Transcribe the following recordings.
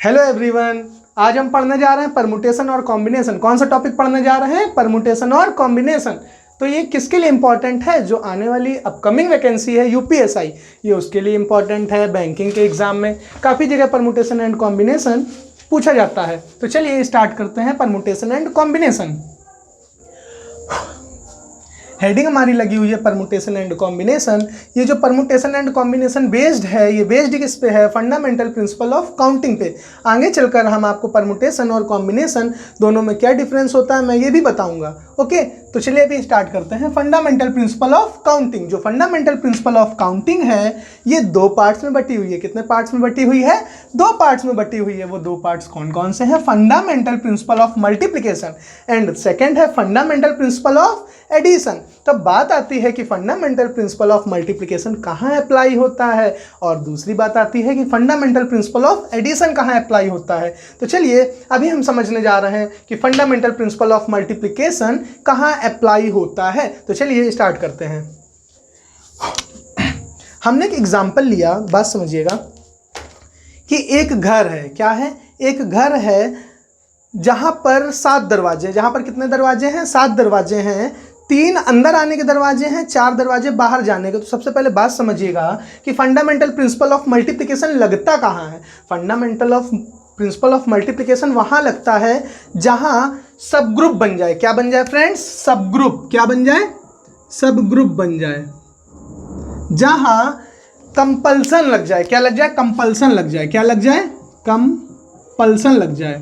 Hello everyone, आज हम पढ़ने जा रहे हैं परमुटेशन और कॉम्बिनेशन। कौन सा टॉपिक पढ़ने जा रहे हैं? परमुटेशन और कॉम्बिनेशन। तो ये किसके लिए इंपॉर्टेंट है? जो आने वाली अपकमिंग वैकेंसी है यूपीएसआई, ये उसके लिए इंपॉर्टेंट है। बैंकिंग के एग्जाम में काफ़ी जगह परमुटेशन एंड कॉम्बिनेशन पूछा जाता है। तो चलिए स्टार्ट करते हैं परमुटेशन एंड कॉम्बिनेशन। हेडिंग हमारी लगी हुई है परमुटेशन एंड कॉम्बिनेशन। ये जो परमुटेशन एंड कॉम्बिनेशन बेस्ड है, ये बेस्ड किस पे है? फंडामेंटल प्रिंसिपल ऑफ काउंटिंग पे। आगे चलकर हम आपको परमुटेशन और कॉम्बिनेशन दोनों में क्या डिफरेंस होता है मैं ये भी बताऊंगा। ओके, तो चलिए अभी स्टार्ट करते हैं। Fundamental principle of counting. जो फंडामेंटल प्रिंसिपल ऑफ काउंटिंग है ये दो पार्ट्स में बटी हुई है। कितने पार्ट्स में बटी हुई है? दो पार्ट्स में बटी हुई है। वो दो पार्ट्स कौन कौन से हैं? Fundamental principle of multiplication and second है फंडामेंटल प्रिंसिपल ऑफ एडिशन। तब बात आती है कि फंडामेंटल प्रिंसिपल ऑफ मल्टीप्लिकेशन कहाँ अप्लाई होता है और दूसरी बात आती है कि फंडामेंटल प्रिंसिपल ऑफ एडिशन कहाँ अप्लाई होता है। तो चलिए अभी हम समझने जा रहे हैं कि फंडामेंटल प्रिंसिपल ऑफ मल्टीप्लिकेशन कहाँ अप्लाई होता है। तो चलिए स्टार्ट करते हैं। हमने एक एग्जाम्पल लिया, बात समझिएगा कि एक घर है। क्या है? एक घर है जहां पर 7 दरवाजे। जहां पर कितने दरवाजे हैं? 7 दरवाजे हैं। 3 अंदर आने के दरवाजे हैं, 4 दरवाजे बाहर जाने के। तो सबसे पहले बात समझिएगा कि फंडामेंटल प्रिंसिपल ऑफ मल्टीप्लिकेशन लगता कहाँ है। Fundamental of principal of multiplication वहां लगता है जहां सब ग्रुप बन जाए। क्या बन जाए फ्रेंड्स? सब ग्रुप। क्या बन जाए? सब ग्रुप बन जाए। जहां कंपल्सन लग जाए। क्या लग जाए? कंपल्सन लग जाए। क्या लग जाए? कंपल्सन लग जाए।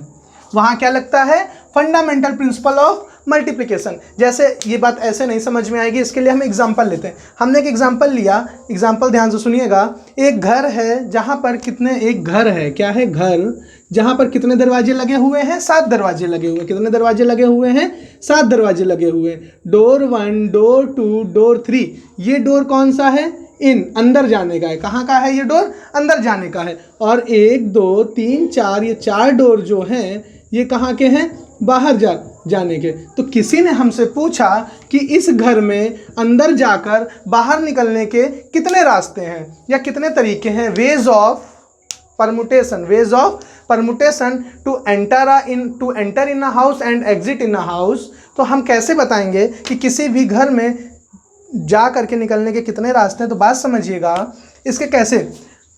वहां क्या लगता है? Fundamental principle of multiplication. जैसे ये बात ऐसे नहीं समझ में आएगी, इसके लिए हम एग्जांपल लेते हैं। हमने एक एग्जांपल लिया, एग्जांपल ध्यान से सुनिएगा। एक घर है जहां पर कितने, एक घर है, क्या है? घर जहां पर कितने दरवाजे लगे हुए हैं? 7 दरवाजे लगे हुए हैं। कितने दरवाजे लगे हुए हैं? 7 दरवाजे लगे हुए हैं। Door 1, door 2, door 3। ये डोर कौन सा है? इन अंदर जाने का है। कहाँ का है ये डोर? अंदर जाने का है। और 1 2 3 4, ये 4 डोर जो हैं ये कहाँ के हैं? बाहर जाने के। तो किसी ने हमसे पूछा कि इस घर में अंदर जाकर बाहर निकलने के कितने रास्ते हैं या कितने तरीके हैं? Ways of permutation. Ways of permutation to enter in a house and exit in a house. तो हम कैसे बताएंगे कि किसी भी घर में जा करके निकलने के कितने रास्ते हैं? तो बात समझिएगा इसके कैसे।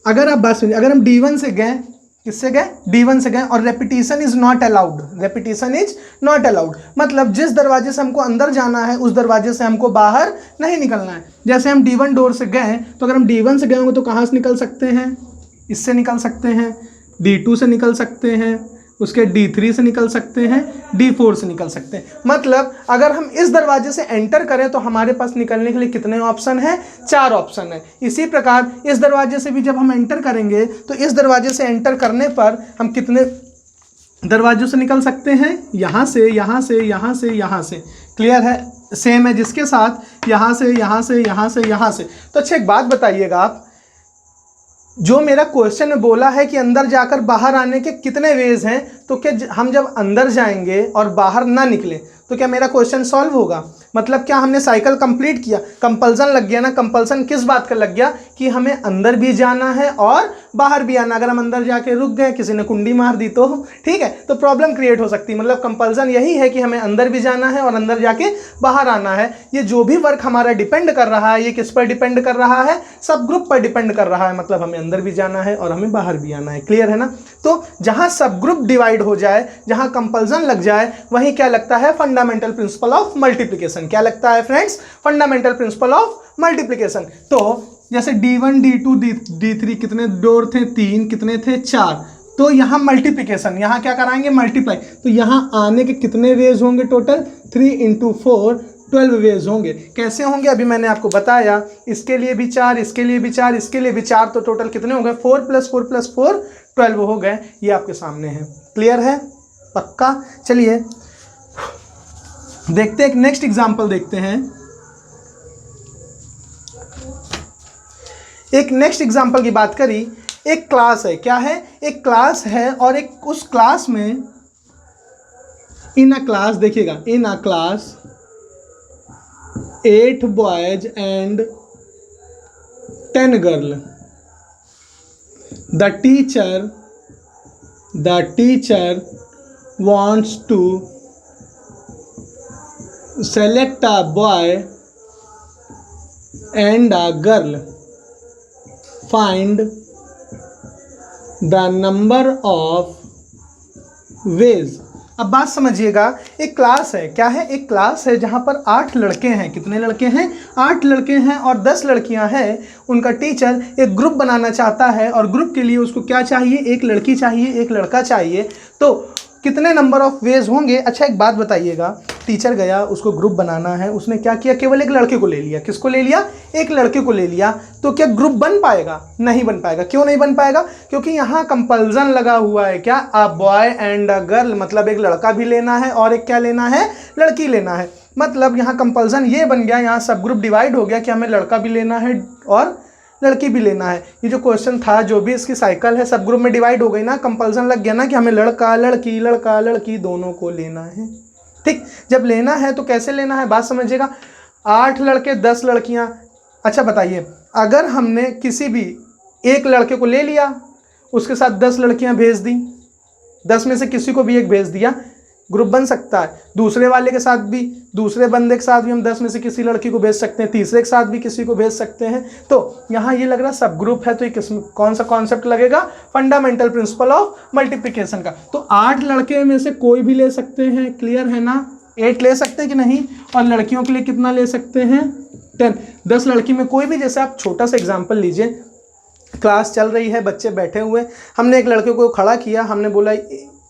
अगर आप बात सुनिए, अगर हम D1 से गए, किससे गए? D1 से गए और repetition is not allowed. Repetition is not allowed मतलब जिस दरवाजे से हमको अंदर जाना है उस दरवाजे से हमको बाहर नहीं निकलना है। जैसे हम D1 डोर से गए, तो अगर हम D1 से गए होंगे तो कहाँ से निकल सकते हैं? इससे निकल सकते हैं, D2 से निकल सकते हैं, उसके D3 से निकल सकते हैं, D4 से निकल सकते हैं। मतलब अगर हम इस दरवाजे से एंटर करें तो हमारे पास निकलने के लिए कितने ऑप्शन हैं? 4 ऑप्शन है। इसी प्रकार इस दरवाजे से भी जब हम एंटर करेंगे तो इस दरवाजे से एंटर करने पर हम कितने दरवाजों से निकल सकते हैं? यहाँ से, यहाँ से, यहाँ से, यहाँ से। क्लियर है? सेम है जिसके साथ यहाँ से, यहाँ से, यहाँ से, यहाँ से। तो अच्छा एक बात बताइएगा आप, जो मेरा क्वेश्चन में बोला है कि अंदर जाकर बाहर आने के कितने वेज हैं, तो क्या हम जब अंदर जाएंगे और बाहर ना निकले तो क्या मेरा क्वेश्चन सॉल्व होगा? मतलब क्या हमने साइकिल कंप्लीट किया? कंपल्सन लग गया ना। कंपल्सन किस बात का लग गया? कि हमें अंदर भी जाना है और बाहर भी आना। अगर हम अंदर जाके रुक गए, किसी ने कुंडी मार दी तो ठीक है, तो प्रॉब्लम क्रिएट हो सकती है। मतलब कंपल्सन यही है कि हमें अंदर भी जाना है और अंदर जाके बाहर आना है। ये जो भी वर्क हमारा डिपेंड कर रहा है, ये किस पर डिपेंड कर रहा है? सब ग्रुप पर डिपेंड कर रहा है। मतलब हमें अंदर भी जाना है और हमें बाहर भी आना है। क्लियर है ना? तो जहां सब ग्रुप डिवाइड हो जाए, जहां कंपल्सन लग जाए, वहीं क्या लगता है? Fundamental principle of multiplication. क्या लगता है friends? Fundamental principle of multiplication. तो जैसे D1 D2 D3 कितने डोर थे? 3। कितने थे? 4। तो यहाँ मल्टीप्लिकेशन, यहाँ क्या कराएंगे? मल्टीप्लाई। तो यहाँ आने के कितने वेज होंगे टोटल? 3 × 4 12 वेज होंगे। कैसे होंगे अभी मैंने आपको बताया। इसके लिए भी 4, इसके लिए भी 4, इसके लिए भी 4। तो टोटल कितने हो गए? 4 + 4 + 4 12 हो गए। ये आपके सामने है। क्लियर है? पक्का? चलिए देखते हैं, एक नेक्स्ट एग्जांपल देखते हैं। एक नेक्स्ट एग्जांपल की बात करी। एक क्लास है। क्या है? एक क्लास है और एक उस क्लास में इन अ क्लास, देखिएगा, in a class 8 boys and 10 girl. The teacher the teacher wants to select a boy and a girl. Find the number of ways. अब बात समझिएगा, एक क्लास है, क्या है, एक क्लास है जहाँ पर 8 लड़के हैं। कितने लड़के हैं? 8 लड़के हैं और 10 लड़कियाँ हैं। उनका टीचर एक ग्रुप बनाना चाहता है और ग्रुप के लिए उसको क्या चाहिए? एक लड़की चाहिए, एक लड़का चाहिए। तो कितने नंबर ऑफ वेज होंगे? अच्छा एक बात बताइएगा, टीचर गया, उसको ग्रुप बनाना है, उसने क्या किया? केवल एक लड़के को ले लिया। किसको ले लिया? एक लड़के को ले लिया। तो क्या ग्रुप बन पाएगा? नहीं बन पाएगा। क्यों नहीं बन पाएगा? क्योंकि यहाँ कंपल्सन लगा हुआ है। क्या? A boy and a girl, मतलब एक लड़का भी लेना है और एक क्या लेना है? लड़की लेना है। मतलब यहाँ कंपल्सन ये बन गया, यहाँ सब ग्रुप डिवाइड हो गया कि हमें लड़का भी लेना है और लड़की भी लेना है। ये जो क्वेश्चन था, जो भी इसकी साइकिल है, सब ग्रुप में डिवाइड हो गई ना, कंपल्सन लग गया ना कि हमें लड़का लड़की लड़का लड़की दोनों को लेना है। ठीक, जब लेना है तो कैसे लेना है? बात समझिएगा, 8 लड़के 10 लड़कियां। अच्छा बताइए, अगर हमने किसी भी एक लड़के को ले लिया, उसके साथ 10 लड़कियां भेज दी, 10 में से किसी को भी एक भेज दिया, ग्रुप बन सकता है। दूसरे वाले के साथ भी, दूसरे बंदे के साथ भी हम 10 में से किसी लड़की को भेज सकते हैं, तीसरे के साथ भी किसी को भेज सकते हैं। तो यहाँ ये लग रहा सब ग्रुप है, तो ये कौन सा कॉन्सेप्ट लगेगा? फंडामेंटल प्रिंसिपल ऑफ मल्टीप्लिकेशन का। तो 8 लड़के में से कोई भी ले सकते हैं, क्लियर है ना? 8 ले सकते हैं कि नहीं? और लड़कियों के लिए कितना ले सकते हैं? 10। 10 लड़की में कोई भी, जैसे आप छोटा सा एग्जाम्पल लीजिए, क्लास चल रही है, बच्चे बैठे हुए, हमने एक लड़के को खड़ा किया, हमने बोला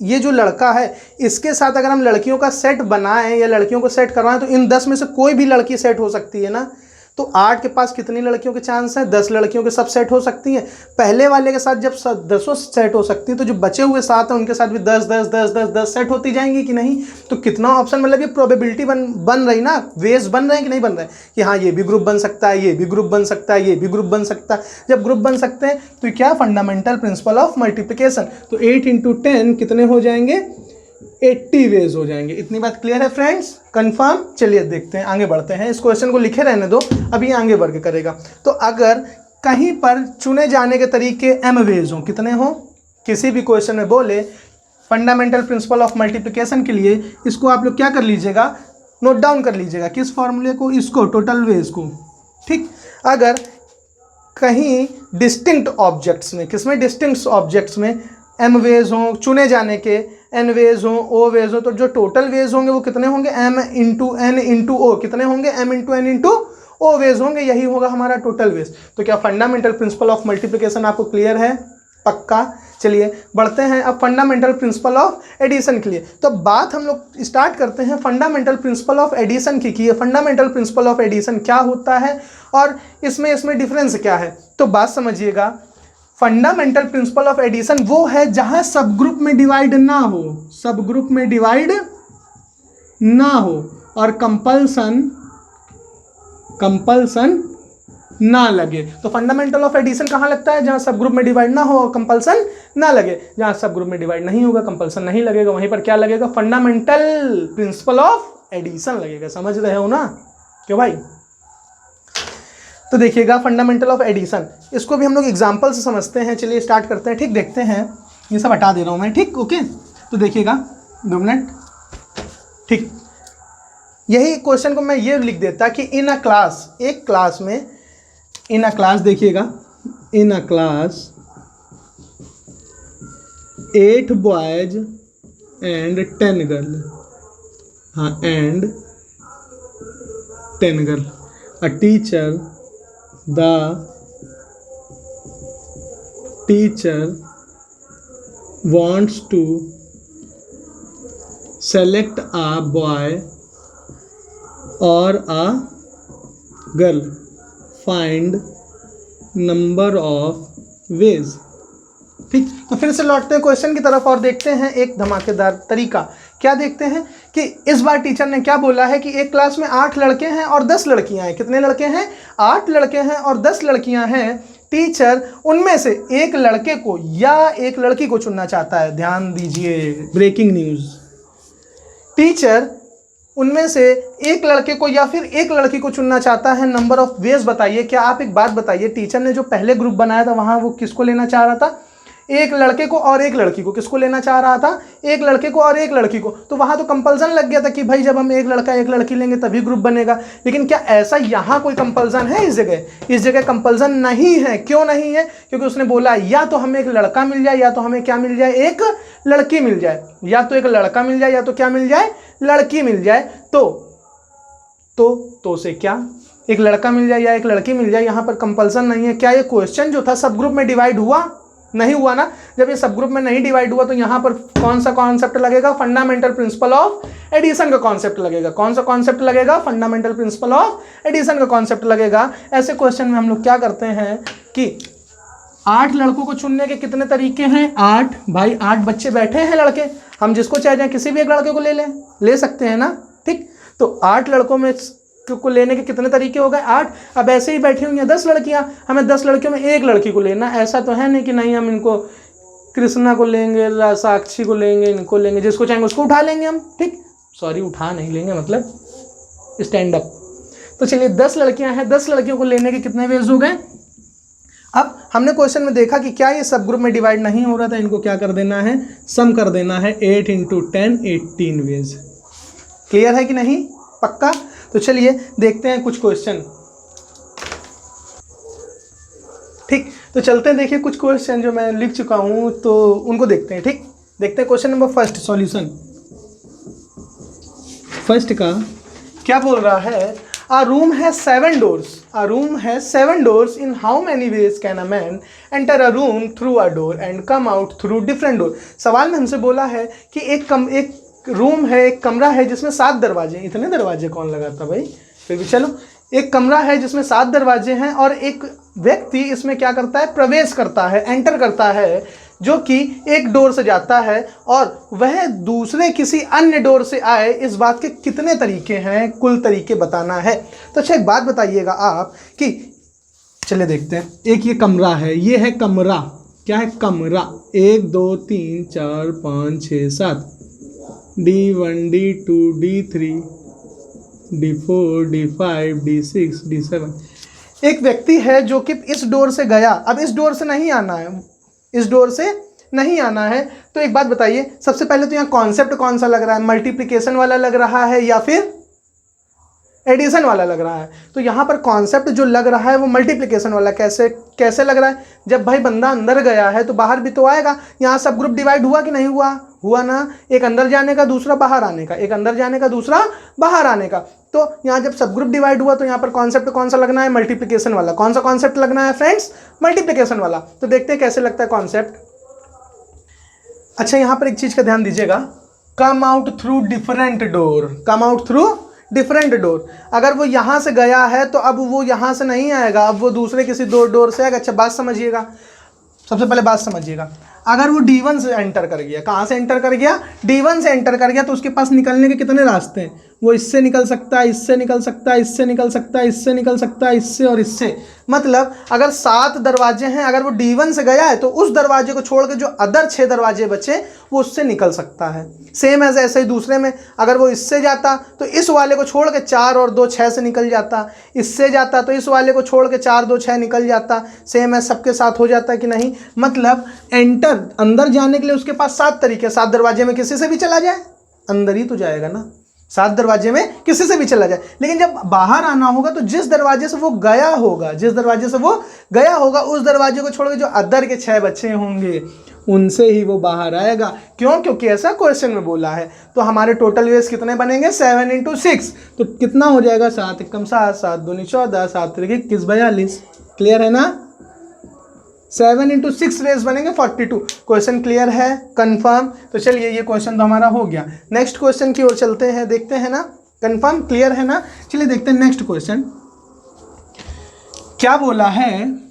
ये जो लड़का है इसके साथ अगर हम लड़कियों का सेट बनाएं या लड़कियों को सेट करवाएं तो इन 10 में से कोई भी लड़की सेट हो सकती है ना। तो 8 के पास कितनी लड़कियों के चांस है? 10 लड़कियों के सब सेट हो सकती हैं। पहले वाले के साथ जब 10 सेट हो सकती है, तो जो बचे हुए 7 हैं उनके साथ भी 10 10 10 10 10 सेट होती जाएंगी कि नहीं? तो कितना ऑप्शन, मतलब ये प्रोबेबिलिटी बन रही ना, वेज बन रहे हैं कि नहीं बन रहे हैं कि हाँ ये भी ग्रुप बन सकता है, ये भी ग्रुप बन सकता है, ये भी ग्रुप बन सकता है। जब ग्रुप बन सकते हैं तो क्या? Fundamental principle of multiplication. तो 8 × 10 कितने हो जाएंगे? 80 वेज हो जाएंगे। इतनी बात क्लियर है फ्रेंड्स? कंफर्म? चलिए देखते हैं, आगे बढ़ते हैं। इस क्वेश्चन को लिखे रहने दो, अभी आगे बढ़ के करेगा। तो अगर कहीं पर चुने जाने के तरीके m वेज हों, कितने हों? किसी भी क्वेश्चन में बोले फंडामेंटल प्रिंसिपल ऑफ मल्टीप्लिकेशन के लिए, इसको आप लोग क्या कर लीजिएगा? नोट डाउन कर लीजिएगा। किस फॉर्मूले को? इसको, टोटल वेज को। ठीक, अगर कहीं डिस्टिंक्ट ऑब्जेक्ट्स में, किसमें? डिस्टिंक्ट ऑब्जेक्ट्स में m वेज हों चुने जाने के, n वेज हों, o वेज हों, तो जो टोटल वेज होंगे वो कितने होंगे? m × n × o। कितने होंगे? m × n × o वेज होंगे। यही होगा हमारा टोटल वेज। तो क्या फंडामेंटल प्रिंसिपल ऑफ मल्टीप्लिकेशन आपको क्लियर है? पक्का? चलिए बढ़ते हैं अब फंडामेंटल प्रिंसिपल ऑफ एडिशन के लिए। तो बात हम लोग स्टार्ट करते हैं फंडामेंटल प्रिंसिपल ऑफ एडिशन की। ये फंडामेंटल प्रिंसिपल ऑफ एडिशन क्या होता है और इसमें डिफरेंस क्या है? तो बात समझिएगा, फंडामेंटल प्रिंसिपल ऑफ एडिशन वो है जहां सब ग्रुप में डिवाइड ना हो, सब ग्रुप में डिवाइड ना हो और कंपल्सन ना लगे। तो फंडामेंटल ऑफ एडिशन कहाँ लगता है? जहां सब ग्रुप में डिवाइड ना हो और कंपल्सन ना लगे। जहां सब ग्रुप में डिवाइड नहीं होगा, कंपल्सन नहीं लगेगा, वहीं पर क्या लगेगा? फंडामेंटल प्रिंसिपल ऑफ एडिशन लगेगा। समझ रहे हो ना क्यों भाई? तो देखिएगा फंडामेंटल ऑफ एडिशन, इसको भी हम लोग एग्जाम्पल से समझते हैं। चलिए स्टार्ट करते हैं। ठीक, देखते हैं, ये सब हटा दे रहा हूँ मैं। ठीक, ओके। तो देखिएगा 2 मिनट। ठीक, यही क्वेश्चन को मैं ये लिख देता कि इन अ क्लास, एक क्लास में, इन अ क्लास, देखिएगा, in a class 8 boys and 10 girl, हाँ, and 10 girl, a teacher, the teacher wants to select a boy or a girl, find number of ways। ठीक, तो फिर से लौटते हैं क्वेश्चन की तरफ और देखते हैं एक धमाकेदार तरीका। क्या देखते हैं कि इस बार टीचर ने क्या बोला है कि एक क्लास में 8 लड़के हैं और 10 लड़कियां हैं। कितने लड़के हैं? 8 लड़के हैं और 10 लड़कियां हैं। टीचर उनमें से एक लड़के को या एक लड़की को चुनना चाहता है। ध्यान दीजिए, ब्रेकिंग न्यूज़। टीचर उनमें से एक लड़के को या फिर एक लड़की को चुनना चाहता है। नंबर ऑफ वेज बताइए। क्या आप एक बात बताइए, टीचर ने जो पहले ग्रुप बनाया था वहाँ वो किसको लेना चाह रहा था? एक लड़के को और एक लड़की को, किसको लेना चाह रहा था, एक लड़के को और एक लड़की को, तो वहाँ तो कंपल्सन लग गया था कि भाई जब हम एक लड़का एक लड़की लेंगे तभी ग्रुप बनेगा। लेकिन क्या ऐसा यहाँ कोई कंपल्सन है इस जगह? इस जगह कंपल्सन नहीं है। क्यों नहीं है? क्योंकि उसने बोला या तो हमें एक लड़का मिल जाए या तो हमें क्या मिल जाए, एक लड़की मिल जाए, या तो एक लड़का मिल जाए या तो क्या मिल जाए, लड़की मिल जाए। तो से क्या, एक लड़का मिल जाए या एक लड़की मिल जाए, यहाँ पर कंपल्सन नहीं है। क्या ये क्वेश्चन जो था सब ग्रुप में डिवाइड हुआ? नहीं हुआ ना। जब ये सब ग्रुप में नहीं डिवाइड हुआ तो यहाँ पर कौन सा कॉन्सेप्ट लगेगा, फंडामेंटल प्रिंसिपल ऑफ एडिशन का कॉन्सेप्ट लगेगा। कौन सा कॉन्सेप्ट लगेगा, फंडामेंटल प्रिंसिपल ऑफ एडिशन का कॉन्सेप्ट लगेगा। ऐसे क्वेश्चन में हम लोग क्या करते हैं कि 8 लड़कों को चुनने के कितने तरीके हैं, 8 भाई 8 बच्चे बैठे हैं लड़के, हम जिसको चाहे जाए किसी भी एक लड़के को ले सकते हैं ना, ठीक। तो 8 लड़कों में को लेने के कितने तरीके हो गए, 8। अब ऐसे ही बैठी हुई हैं 10 लड़कियां, हमें 10 लड़कियों में एक लड़की को लेना। ऐसा तो है नहीं कि नहीं हम इनको कृष्णा को लेंगे, साक्षी को लेंगे, इनको लेंगे, जिसको चाहेंगे उसको उठा लेंगे हम, ठीक। सॉरी, उठा नहीं लेंगे, मतलब स्टैंड अप। तो चलिए 10 लड़कियां हैं, 10 लड़कियों को लेने के कितने वेज हो गए। अब हमने क्वेश्चन में देखा कि क्या ये सब ग्रुप में डिवाइड नहीं हो रहा था, इनको क्या कर देना है, सम कर देना है। 8 × 10 18 वेज। क्लियर है कि नहीं, पक्का? तो चलिए देखते हैं कुछ क्वेश्चन, ठीक। तो चलते हैं, देखिए कुछ क्वेश्चन जो मैं लिख चुका हूं तो उनको देखते हैं, ठीक। देखते हैं question number first, solution first का क्या बोल रहा है। A room has 7 doors. A room has 7 doors. In how many ways can a man enter a room through a door and come out through different door? सवाल में हमसे बोला है कि एक रूम है, एक कमरा है जिसमें 7 दरवाजे। इतने दरवाजे कौन लगाता भाई, फिर भी चलो। एक कमरा है जिसमें 7 दरवाजे हैं और एक व्यक्ति इसमें क्या करता है, प्रवेश करता है, एंटर करता है, जो कि एक डोर से जाता है और वह दूसरे किसी अन्य डोर से आए। इस बात के कितने तरीके हैं, कुल तरीके बताना है। तो अच्छा एक बात बताइएगा आप कि चलिए देखते हैं। एक ये कमरा है, ये है कमरा, क्या है, कमरा। 1 2 3 4 5 6 7, D1 D2 D3 D4 D5 D6 D7। एक व्यक्ति है जो कि इस डोर से गया, अब इस डोर से नहीं आना है, इस डोर से नहीं आना है। तो एक बात बताइए, सबसे पहले तो यहाँ कॉन्सेप्ट कौन सा लग रहा है, मल्टीप्लिकेशन वाला लग रहा है या फिर एडिशन वाला लग रहा है। तो यहाँ पर कॉन्सेप्ट जो लग रहा है वो मल्टीप्लिकेशन वाला। कैसे लग रहा है, जब भाई बंदा अंदर गया है तो बाहर भी तो आएगा। यहाँ सब ग्रुप डिवाइड हुआ कि नहीं हुआ, हुआ ना। एक अंदर जाने का, दूसरा बाहर आने का, एक अंदर जाने का, दूसरा बाहर आने का। तो यहाँ जब सब ग्रुप डिवाइड हुआ तो यहाँ पर कॉन्सेप्ट कौन सा लगना है, मल्टीप्लिकेशन वाला। कौन सा कॉन्सेप्ट लगना है फ्रेंड्स, मल्टीप्लिकेशन वाला। तो देखते हैं कैसे लगता है कॉन्सेप्ट। अच्छा यहाँ पर एक चीज का ध्यान दीजिएगा, come out through different door, come out through different door. अगर वो यहाँ से गया है तो अब वो यहाँ से नहीं आएगा, अब वो दूसरे किसी डोर से आएगा। अच्छा बात समझिएगा, सबसे पहले बात समझिएगा। अगर वो D1 से एंटर कर गया, कहाँ से एंटर कर गया, D1 से एंटर कर गया, तो उसके पास निकलने के कितने रास्ते हैं, वो इससे निकल सकता है, इससे निकल सकता है, इससे निकल सकता है, इससे निकल सकता है, इससे और इससे। मतलब अगर 7 दरवाजे हैं, अगर वो D1 से गया है तो उस दरवाजे को छोड़ के जो अदर 6 दरवाजे बचे वो उससे निकल सकता है। सेम एज ऐसे ही दूसरे में अगर वो इससे जाता तो इस वाले को छोड़ के 4 और 2 6 से निकल जाता, इससे जाता तो इस वाले को छोड़ के 4 2 6 निकल जाता। सेम एज सबके साथ हो जाता है कि नहीं। मतलब एंटर, अंदर जाने के लिए उसके पास 7 तरीके। 7 दरवाजे में किसी से भी चला जाए, अंदर ही तो जाएगा ना। 7 दरवाजे में किसी से भी चला जाए, लेकिन जब बाहर आना होगा तो जिस दरवाजे से वो गया होगा, जिस दरवाजे से वो गया होगा उस दरवाजे को छोड़ के जो अदर के 6 बच्चे होंगे उनसे ही वो बाहर आएगा। क्यों, क्योंकि ऐसा क्वेश्चन में बोला है। तो हमारे टोटल वेज कितने बनेंगे, 7 × 6। तो कितना हो जाएगा, 7 × 7 7 दूनी 14 7 3 21 42। क्लियर है ना। 7 × 6 वेज बनेंगे 42। क्वेश्चन क्लियर है, कंफर्म। तो चलिए ये क्वेश्चन तो हमारा हो गया। नेक्स्ट क्वेश्चन की ओर चलते हैं, देखते हैं ना, कंफर्म क्लियर है ना। चलिए देखते हैं नेक्स्ट क्वेश्चन क्या बोला है।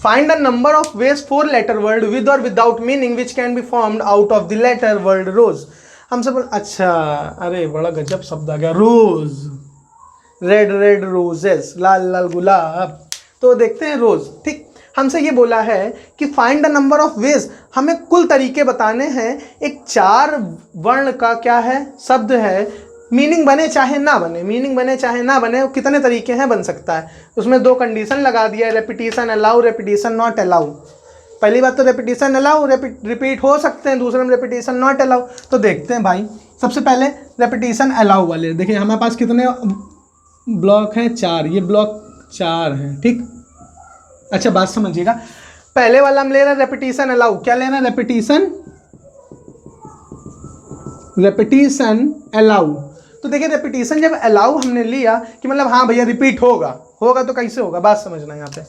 Find a number of ways 4 letter word with और without meaning which can be formed out of the letter word rose. हमसे बोल, अच्छा अरे बड़ा गजब शब्द आ गया, रोज, रेड रेड रोजेस, लाल लाल गुलाब। तो देखते हैं रोज, ठीक। हमसे ये बोला है कि find the number of veg, हमें कुल तरीके बताने हैं। एक 4 वर्ण का क्या है, शब्द है, मीनिंग बने चाहे ना बने, मीनिंग बने चाहे ना बने, कितने तरीके हैं बन सकता है। उसमें 2 कंडीशन लगा दिया, repetition allow, repetition not allow. पहली बात तो रेपिटेशन अलाउ, रिपीट हो सकते हैं, दूसरे में रेपिटेशन नॉट अलाउ। तो देखते हैं भाई, सबसे पहले रेपिटेशन अलाउ वाले देखिए, हमारे पास कितने ब्लॉक हैं, 4, ये ब्लॉक 4 हैं, ठीक। अच्छा बात समझिएगा, पहले वाला हम ले रहे हैं रेपिटेशन अलाउ, क्या लेना है, रेपिटेशन अलाउ। तो देखिए रेपिटेशन जब अलाउ हमने लिया कि मतलब हाँ भैया रिपीट होगा तो कैसे होगा, बात समझना। यहाँ पे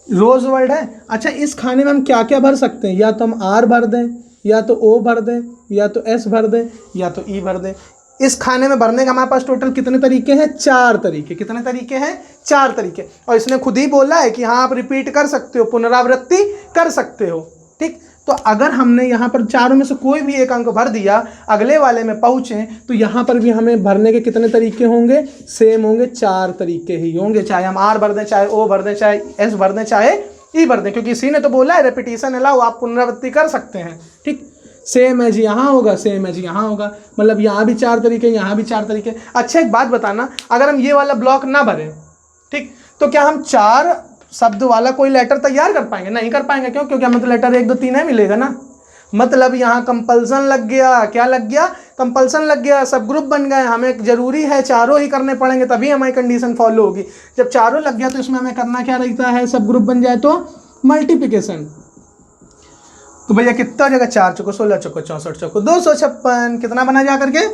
रोज वर्ड है। अच्छा इस खाने में हम क्या क्या भर सकते हैं, या तो हम आर भर दें, या तो ओ भर दें, या तो एस भर दें, या तो ई भर दें। इस खाने में भरने का हमारे पास टोटल कितने तरीके हैं, 4 तरीके। कितने तरीके हैं, 4 तरीके। और इसने खुद ही बोला है कि हाँ आप रिपीट कर सकते हो, पुनरावृत्ति कर सकते हो, ठीक। तो अगर हमने यहाँ पर चारों में से कोई भी एक अंक भर दिया, अगले वाले में पहुँचे, तो यहाँ पर भी हमें भरने के कितने तरीके होंगे, सेम होंगे, 4 तरीके ही होंगे। चाहे हम आर भर दें, चाहे ओ भर दें, चाहे एस भर दें, चाहे ई भर दें, क्योंकि इसी ने तो बोला है रेपिटेशन अलाउ, आप पुनरावृत्ति कर सकते हैं, ठीक। सेम एज यहाँ होगा, सेम एज यहाँ होगा, मतलब यहाँ भी 4 तरीके, यहाँ भी 4 तरीके। अच्छा एक बात बताना, अगर हम ये वाला ब्लॉक ना भरें, ठीक, तो क्या हम 4 शब्द वाला कोई लेटर तैयार कर पाएंगे, नहीं कर पाएंगे। क्यों, क्योंकि हमें तो लेटर 1 2 3 है मिलेगा ना। मतलब यहाँ कंपल्सन लग गया, क्या लग गया, कंपल्सन लग गया, सब ग्रुप बन गए, हमें जरूरी है चारों ही करने पड़ेंगे, तभी हमारी कंडीशन फॉलो होगी। जब चारों लग गया तो इसमें हमें करना क्या रहता है, सब ग्रुप बन जाए तो मल्टीप्लिकेशन। तो भैया कितना जगह, 4 चौको 16 चौको 64 चौको 256, कितना बना जा करके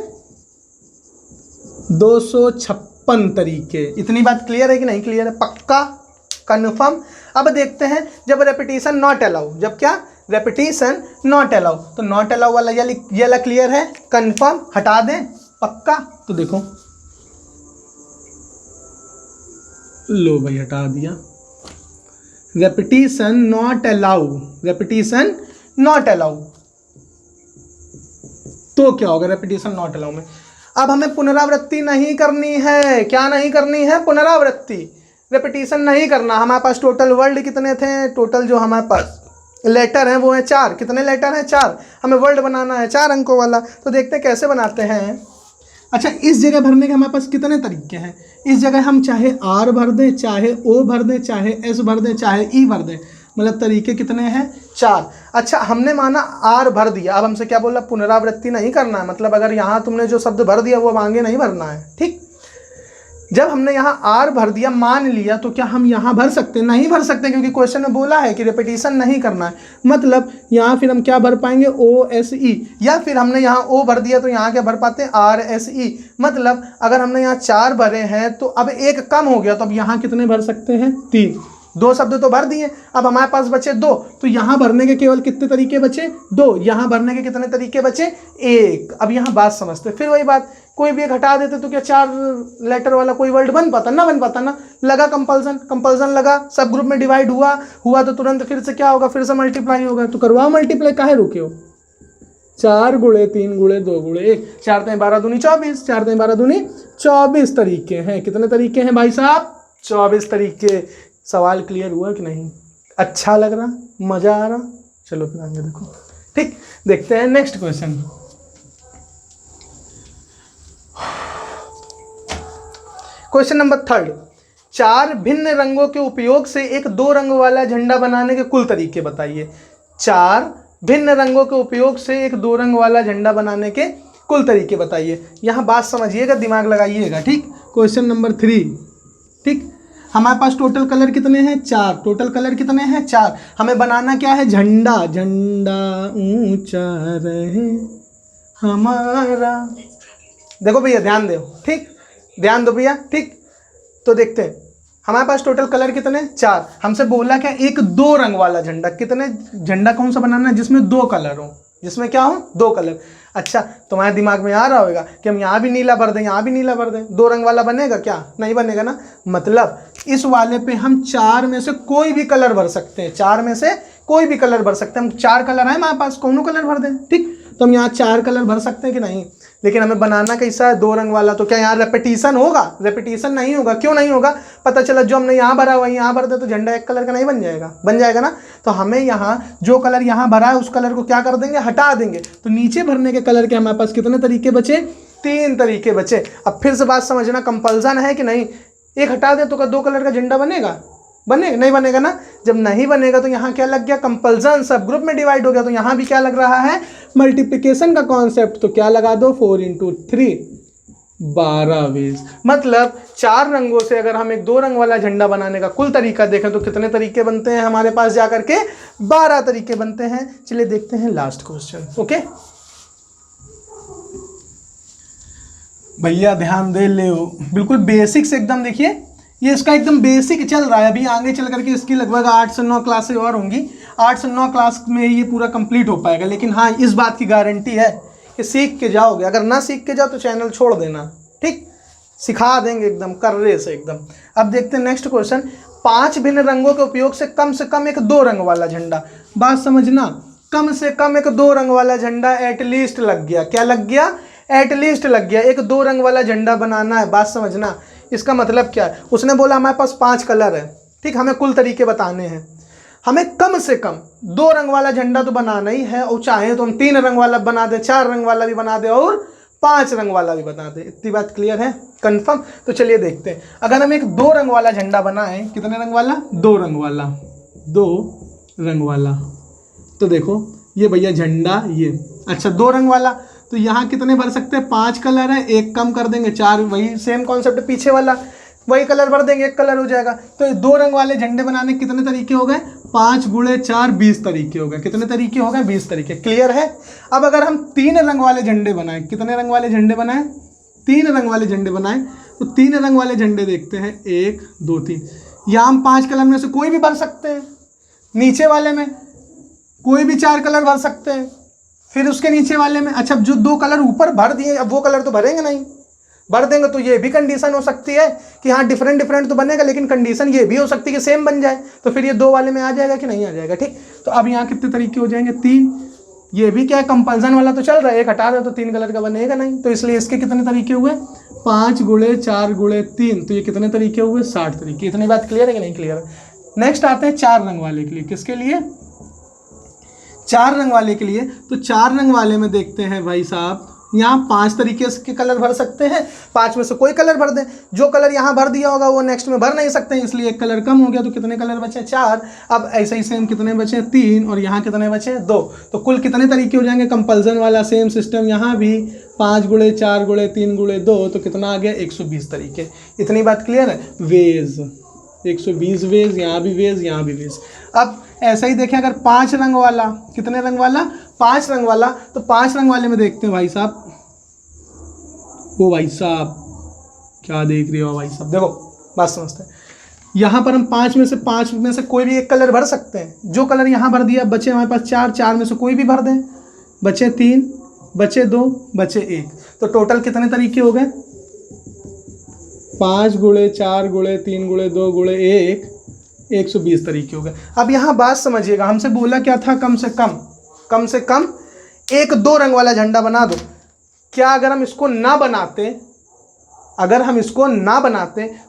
256 तरीके। इतनी बात क्लियर है कि नहीं क्लियर है, पक्का कन्फर्म। अब देखते हैं जब रेपिटेशन नॉट अलाउ, जब क्या रेपिटेशन नॉट अलाउ, तो नॉट अलाउ वाला ये वाला क्लियर है, कन्फर्म, हटा दें, पक्का। तो देखो लो भाई हटा दिया, repetition not allow, repetition not allow. तो क्या होगा रेपिटेशन नॉट अलाउ में, अब हमें पुनरावृत्ति नहीं करनी है, क्या नहीं करनी है, पुनरावृत्ति, रेपिटेशन नहीं करना। हमारे पास टोटल वर्ड कितने थे, टोटल जो हमारे पास लेटर हैं वो है 4। कितने लेटर हैं, 4। हमें वर्ड बनाना है 4 अंकों वाला, तो देखते हैं कैसे बनाते हैं। अच्छा इस जगह भरने के हमारे पास कितने तरीके हैं, इस जगह हम चाहे आर भर दें, चाहे ओ भर दें, चाहे एस भर दें, चाहे ई भर दें, मतलब तरीके कितने हैं, 4। अच्छा हमने माना आर भर दिया, अब हमसे क्या बोला, पुनरावृत्ति नहीं करना है, मतलब अगर यहाँ तुमने जो शब्द भर दिया वो अब आगे नहीं भरना है, ठीक। जब हमने यहाँ आर भर दिया, मान लिया, तो क्या हम यहाँ भर सकते, नहीं भर सकते, क्योंकि क्वेश्चन में बोला है कि रेपिटेशन नहीं करना है। मतलब यहाँ फिर हम क्या भर पाएंगे, ओ एस ई, या फिर हमने यहाँ ओ भर दिया तो यहाँ क्या भर पाते हैं, आर एस ई। मतलब अगर हमने यहाँ 4 भरे हैं तो अब एक कम हो गया, तो अब यहाँ कितने भर सकते हैं, 3। 2 शब्द तो भर दिए, अब हमारे पास बचे 2, तो यहाँ भरने के केवल कितने तरीके बचे, 2। यहाँ भरने के कितने तरीके बचे, 1। अब यहाँ बात समझते, फिर वही बात, कोई भी एक हटा देते तो क्या 4 लेटर वाला कोई वर्ड बन पाता ना, बन पाता ना। लगा कंपल्सन लगा, सब ग्रुप में डिवाइड हुआ तो तुरंत फिर से क्या होगा, फिर से मल्टीप्लाई होगा। तो करवाओ मल्टीप्लाई, काहे रुके हो। 4 गुणे 3 गुणे 2 गुणे 1, 4 3 12 दूनी 24, 4 3 12 दूनी 24 तरीके हैं। कितने तरीके हैं भाई साहब, 24 तरीके। सवाल क्लियर हुआ कि नहीं, अच्छा लग रहा, मजा आ रहा, चलो फिर आगे देखो, ठीक। देखते हैं नेक्स्ट क्वेश्चन। क्वेश्चन नंबर 3, 4 भिन्न रंगों के उपयोग से एक 2 रंग वाला झंडा बनाने के कुल तरीके बताइए। 4 भिन्न रंगों के उपयोग से एक 2 रंग वाला झंडा बनाने के कुल तरीके बताइए। यहाँ बात समझिएगा, दिमाग लगाइएगा, ठीक। क्वेश्चन नंबर 3, ठीक। हमारे पास टोटल कलर कितने हैं, 4। टोटल कलर कितने हैं, 4। हमें बनाना क्या है, झंडा। झंडा ऊंचा रहे हमारा, देखो भैया ध्यान दो, ठीक, ध्यान दो भैया, ठीक। तो देखते हैं हमारे पास टोटल कलर कितने, 4। हमसे बोला क्या, एक 2 रंग वाला झंडा। कितने, झंडा कौन सा बनाना है, जिसमें 2 कलर हो, जिसमें क्या हो, 2 कलर। अच्छा तुम्हारे दिमाग में आ रहा होगा कि हम यहाँ भी नीला भर दें, यहाँ भी नीला भर दें, 2 रंग वाला बनेगा क्या, नहीं बनेगा ना। मतलब इस वाले पे हम 4 में से कोई भी कलर भर सकते हैं, 4 में से कोई भी कलर भर सकते हैं। हम 4 कलर हैं हमारे पास, कौन कलर भर दें, ठीक। तो हम यहाँ 4 कलर भर सकते हैं कि नहीं, लेकिन हमें बनाना कैसा है, 2 रंग वाला। तो क्या यहाँ रेपिटेशन होगा, रेपिटेशन नहीं होगा। क्यों नहीं होगा, पता चला जो हमने यहाँ भरा हुआ है यहाँ भर दे तो झंडा एक कलर का नहीं बन जाएगा, बन जाएगा ना। तो हमें यहाँ जो कलर यहाँ भरा है उस कलर को क्या कर देंगे, हटा देंगे। तो नीचे भरने के कलर के हमारे पास कितने तरीके बचे, 3 तरीके बचे। अब फिर से बात समझना, कंपल्सन है कि नहीं, एक हटा दे तो क्या 2 कलर का झंडा बनेगा, बनेगा नहीं बनेगा ना। जब नहीं बनेगा तो यहाँ क्या लग गया, कंपल्सन, सब ग्रुप में डिवाइड हो गया, तो यहाँ भी क्या लग रहा है, मल्टीप्लिकेशन का कॉन्सेप्ट। तो क्या लगा दो, 4 × 3 12 वेज। मतलब 4 रंगों से अगर हम एक 2 रंग वाला झंडा बनाने का कुल तरीका देखें तो कितने तरीके बनते हैं हमारे पास जाकर के, 12 तरीके बनते हैं। चलिए देखते हैं लास्ट क्वेश्चन। ओके भैया ध्यान दे ले, बिल्कुल बेसिक से एकदम, देखिए ये इसका एकदम बेसिक चल रहा है। अभी आगे चल करके इसकी लगभग 8 से 9 क्लासेस और होंगी, 8 से 9 क्लास में ये पूरा कंप्लीट हो पाएगा। लेकिन हाँ, इस बात की गारंटी है कि सीख के जाओगे, अगर ना सीख के जाओ तो चैनल छोड़ देना, ठीक, सिखा देंगे एकदम कर्रे से एकदम। अब देखते हैं नेक्स्ट क्वेश्चन, 5 भिन्न रंगों के उपयोग से कम एक 2 रंग वाला झंडा। बात समझना, कम से कम एक 2 रंग वाला झंडा एटलीस्ट लग गया, क्या लग गया, एटलीस्ट लग गया, एक 2 रंग वाला झंडा बनाना है। बात समझना, इसका मतलब क्या है, उसने बोला हमारे पास 5 कलर है, ठीक, हमें कुल तरीके बताने हैं, हमें कम से कम 2 रंग वाला झंडा तो बनाना ही है, और चाहे तो हम 3 रंग वाला बना दे, 4 रंग वाला भी बना दे और 5 रंग वाला भी बना दे। इतनी बात क्लियर है, कंफर्म। तो चलिए देखते हैं, अगर हम एक 2 रंग वाला झंडा बनाएं, कितने रंग वाला, 2 रंग वाला, 2 रंग वाला, तो देखो ये भैया झंडा, ये अच्छा 2 रंग वाला, तो यहाँ कितने भर सकते हैं, 5 कलर है, एक कम कर देंगे 4, वही सेम कॉन्सेप्ट पीछे वाला, वही कलर भर देंगे, एक कलर हो जाएगा। तो 2 रंग वाले झंडे बनाने कितने तरीके हो गए, 5 × 4 20 तरीके हो गए। कितने तरीके हो गए, 20 तरीके। क्लियर है। अब अगर हम 3 रंग वाले झंडे बनाएं, कितने रंग वाले झंडे बनाएं, 3 रंग वाले झंडे बनाएं, तो 3 रंग वाले झंडे देखते हैं, 1 2 3। यहाँ हम 5 कलर में से कोई भी भर सकते हैं, नीचे वाले में कोई भी 4 कलर भर सकते हैं, फिर उसके नीचे वाले में, अच्छा जो 2 कलर ऊपर भर दिए, अब वो कलर तो भरेंगे नहीं, भर देंगे तो ये भी कंडीशन हो सकती है कि हाँ डिफरेंट तो बनेगा, लेकिन कंडीशन ये भी हो सकती है कि सेम बन जाए, तो फिर ये 2 वाले में आ जाएगा कि नहीं आ जाएगा, ठीक। तो अब यहाँ कितने तरीके हो जाएंगे, 3। ये भी क्या है, कंपल्सन वाला तो चल रहा है, एक हटा दे तो 3 कलर का बनेगा नहीं, तो इसलिए इसके कितने तरीके हुए, 5 × 4 × 3, तो ये कितने तरीके हुए, 60 तरीके। इतनी बात क्लियर है कि नहीं क्लियर है। नेक्स्ट आते हैं 4 रंग वाले के लिए, किसके लिए, 4 रंग वाले के लिए। तो 4 रंग वाले में देखते हैं भाई साहब, यहाँ 5 तरीके के कलर भर सकते हैं, 5 में से कोई कलर भर दें, जो कलर यहाँ भर दिया होगा वो नेक्स्ट में भर नहीं सकते हैं, इसलिए एक कलर कम हो गया, तो कितने कलर बचे, 4। अब ऐसे ही सेम कितने बचे, 3, और यहाँ कितने बचे, 2। तो कुल कितने तरीके हो जाएंगे, कंपल्सन वाला सेम सिस्टम यहाँ भी, 5 × 4 × 3 × 2, तो कितना आ गया, 120 तरीके। इतनी बात क्लियर है। वेज 120 वेज, यहाँ भी वेज, यहाँ भी वेज। अब ऐसा ही देखें, अगर 5 रंग वाला, कितने रंग वाला, 5 रंग वाला, तो 5 रंग वाले में देखते हैं भाई साहब, वो भाई साहब क्या देख रहे हो भाई साहब, देखो बात समझते हैं। यहाँ पर हम 5 में से कोई भी एक कलर भर सकते हैं, जो कलर यहाँ भर दिया, बचे हमारे पास 4 में से कोई भी भर दें, बचे 3, बचे 2, बचे 1, तो टोटल कितने तरीके हो गए, 5 × 4 × 3 × 2 × 1, 120 तरीके हो गए। अब यहाँ बात समझिएगा, हमसे बोला क्या था, कम से कम एक 2 रंग वाला झंडा बना दो। क्या अगर हम इसको ना बनाते,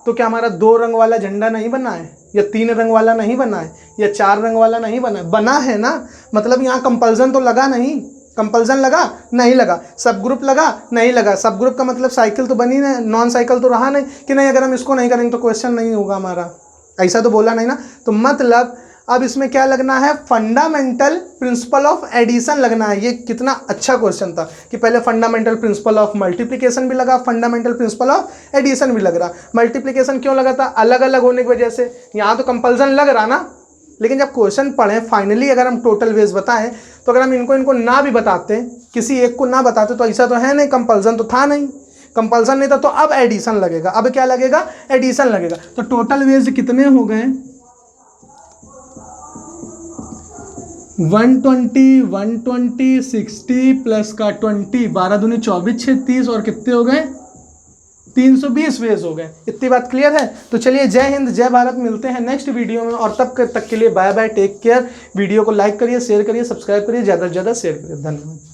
तो क्या हमारा 2 रंग वाला झंडा नहीं बना है, या 3 रंग वाला नहीं बना है, या 4 रंग वाला नहीं बना है, बना है ना। मतलब यहाँ कंपल्सन तो लगा नहीं, कंपल्सन लगा नहीं लगा, सब ग्रुप लगा नहीं लगा, सब ग्रुप का मतलब साइकिल तो बनी नहीं, नॉन साइकिल तो रहा नहीं कि नहीं अगर हम इसको नहीं करेंगे तो क्वेश्चन नहीं होगा हमारा, ऐसा तो बोला नहीं ना। तो मतलब अब इसमें क्या लगना है, फंडामेंटल प्रिंसिपल ऑफ एडिशन लगना है। ये कितना अच्छा क्वेश्चन था कि पहले फंडामेंटल प्रिंसिपल ऑफ मल्टीप्लिकेशन भी लगा, फंडामेंटल प्रिंसिपल ऑफ एडिशन भी लग रहा। मल्टीप्लिकेशन क्यों लगा था, अलग अलग होने की वजह से, यहाँ तो कंपल्सन लग रहा ना, लेकिन जब क्वेश्चन पढ़ें फाइनली अगर हम टोटल वेज बताएं, तो अगर हम इनको ना भी बताते, किसी एक को ना बताते, तो ऐसा तो है नहीं, कंपल्सन तो था नहीं, कंपल्सन नहीं था, तो अब एडिशन लगेगा। अब क्या लगेगा, एडिशन लगेगा। तो टोटल वेज कितने हो गए, 120, 120, 60 प्लस का 20, 12 दूनी 24, 6 30, और कितने हो गए, 320 वेज हो गए। इतनी बात क्लियर है। तो चलिए, जय हिंद जय भारत, मिलते हैं नेक्स्ट वीडियो में, और तब तक के लिए bye bye, take care. Video को लाइक करिए, शेयर करिए, सब्सक्राइब करिए, ज़्यादा से ज़्यादा शेयर करिए। धन्यवाद।